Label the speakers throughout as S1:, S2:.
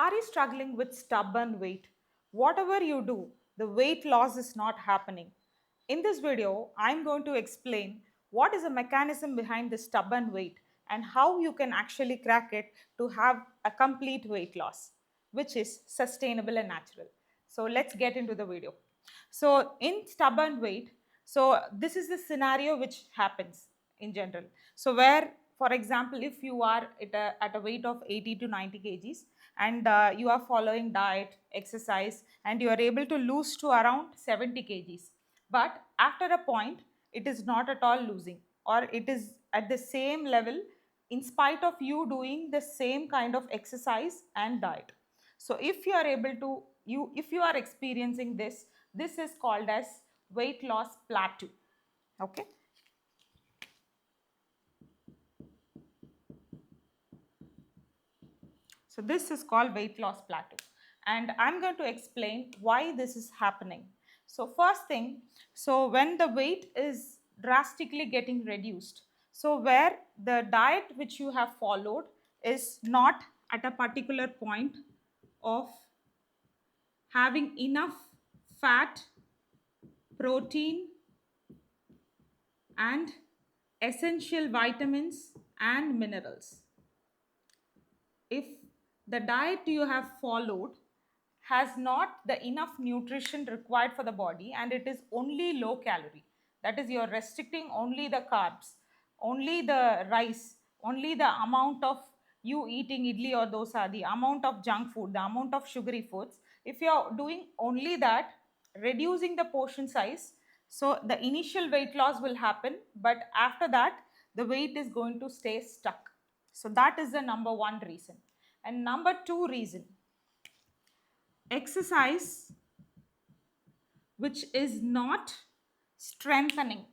S1: Are you struggling with stubborn weight? Whatever you do, the weight loss is not happening. In this video, I'm going to explain what is the mechanism behind the stubborn weight and how you can actually crack it to have a complete weight loss, which is sustainable and natural. So let's get into the video. So in stubborn weight, so this is the scenario which happens in general. So where, for example, if you are at a weight of 80 to 90 kgs and you are following diet, exercise, and you are able to lose to around 70 kgs, but after a point, it is not at all losing, or it is at the same level in spite of you doing the same kind of exercise and diet. So if you are able to, if you are experiencing this, this is called as weight loss plateau. Okay. So this is called weight loss plateau. And I'm going to explain why this is happening. So first thing, so when the weight is drastically getting reduced, so where the diet which you have followed is not at a particular point of having enough fat, protein, and essential vitamins and minerals. If the diet you have followed has not the enough nutrition required for the body and it is only low calorie, that is, you're restricting only the carbs, only the rice, only the amount of you eating idli or dosa, the amount of junk food, the amount of sugary foods, if you're doing only that, reducing the portion size, so the initial weight loss will happen, but after that the weight is going to stay stuck. So that is the number one reason. And number two reason, exercise which is not strengthening.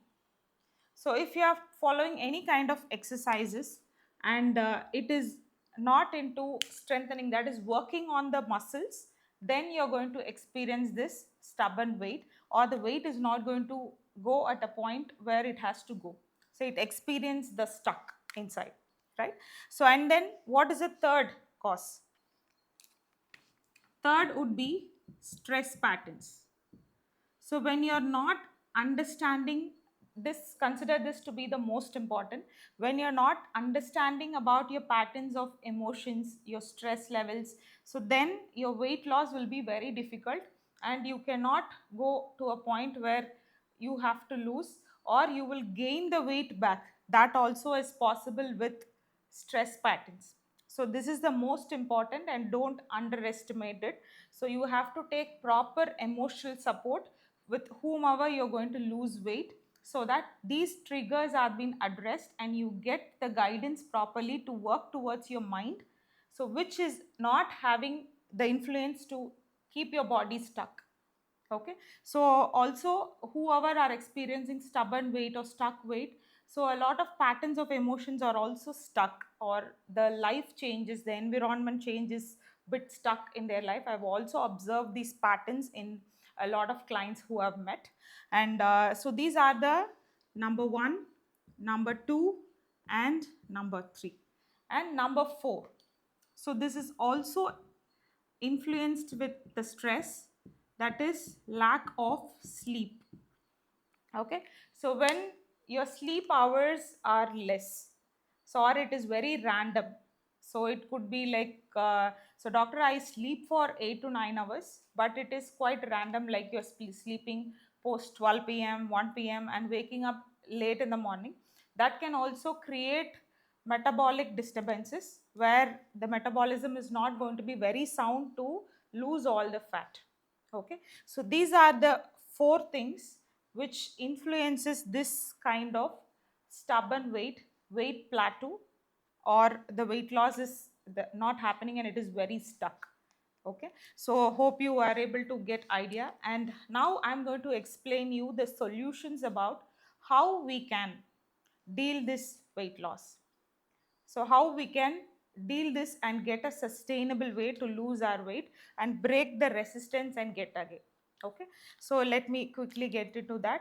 S1: So if you are following any kind of exercises and it is not into strengthening, that is working on the muscles, then you're going to experience this stubborn weight, or the weight is not going to go at a point where it has to go. So it experience the stuck inside, right? So and then what is the third cause? Third would be stress patterns. So when you're not understanding this, consider this to be the most important. When you're not understanding about your patterns of emotions, your stress levels, so then your weight loss will be very difficult and you cannot go to a point where you have to lose, or you will gain the weight back. That also is possible with stress patterns. So this is the most important and don't underestimate it. So you have to take proper emotional support with whomever you're going to lose weight, so that these triggers are being addressed and you get the guidance properly to work towards your mind, so which is not having the influence to keep your body stuck. Okay. So also whoever are experiencing stubborn weight or stuck weight, so a lot of patterns of emotions are also stuck, or the life changes, the environment changes, bit stuck in their life. I've also observed these patterns in a lot of clients who I've met. And so these are the number one, number two, and number three. And number four, so this is also influenced with the stress, that is lack of sleep. Okay. So when your sleep hours are less, so or it is very random, so it could be like so doctor, I sleep for 8 to 9 hours, but it is quite random, like you're sleeping post 12 p.m, 1 p.m, and waking up late in the morning. That can also create metabolic disturbances, where the metabolism is not going to be very sound to lose all the fat. Okay. So these are the four things which influences this kind of stubborn weight plateau, or the weight loss is not happening and it is very stuck. Okay. So hope you are able to get idea, and now I'm going to explain you the solutions about how we can deal this weight loss. So how we can deal this and get a sustainable way to lose our weight and break the resistance and get again. Okay. So let me quickly get into that.